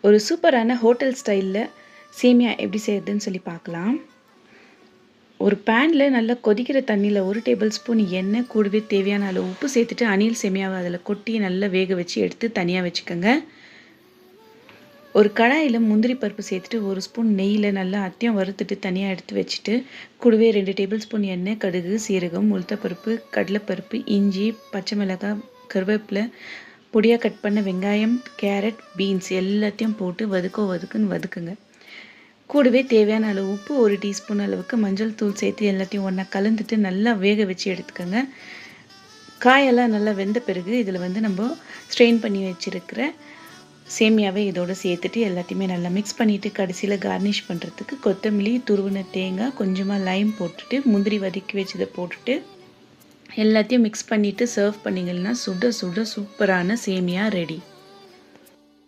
ஒரு சூப்பரான ஹோட்டல் ஸ்டைலில் சேமியா எப்படி செய்யறதுன்னு சொல்லி பார்க்கலாம். ஒரு பேனில் நல்லா கொதிக்கிற தண்ணியில் 1 டேபிள் ஸ்பூன் எண்ணெய் கூடவே தேவையான அளவு உப்பு சேர்த்துட்டு அணில் சேமியாவை அதில் கொட்டி நல்லா வேக வச்சு எடுத்து தனியாக வச்சுக்கோங்க. ஒரு கடாயில் முந்திரி பருப்பு சேர்த்துட்டு 1 ஸ்பூன் நெய்யில் நல்லா அத்தியம் வறுத்துட்டு தனியாக எடுத்து வச்சுட்டு கூடவே 2 டேபிள் ஸ்பூன் எண்ணெய், கடுகு, சீரகம், உளுத்தப்பருப்பு, கடலைப்பருப்பு, இஞ்சி, பச்சை மிளகாய், கருவேப்பிலை, பொடியாக கட் பண்ண வெங்காயம், கேரட், பீன்ஸ் எல்லாத்தையும் போட்டு வதக்குன்னு வதக்குங்க. கூடவே தேவையான அளவு உப்பு, 1 டீஸ்பூன் அளவுக்கு மஞ்சள் தூள் சேர்த்து எல்லாத்தையும் ஒன்றா கலந்துட்டு நல்லா வேக வச்சு எடுத்துக்கோங்க. காயெல்லாம் நல்லா வெந்த பிறகு இதில் நம்ம ஸ்ட்ரெயின் பண்ணி வச்சுருக்கிற சேமியாவை இதோடு சேர்த்துட்டு எல்லாத்தையுமே நல்லா மிக்ஸ் பண்ணிவிட்டு கடைசியில் கார்னிஷ் பண்ணுறதுக்கு கொத்தமல்லி, துருவின தேங்காய், கொஞ்சமாக லைம் போட்டுட்டு முந்திரி வதக்கி வச்சதை போட்டுட்டு எல்லாத்தையும் மிக்ஸ் பண்ணிவிட்டு சர்வ் பண்ணிங்கன்னா சுட சுட சூப்பரான சேமியா ரெடி.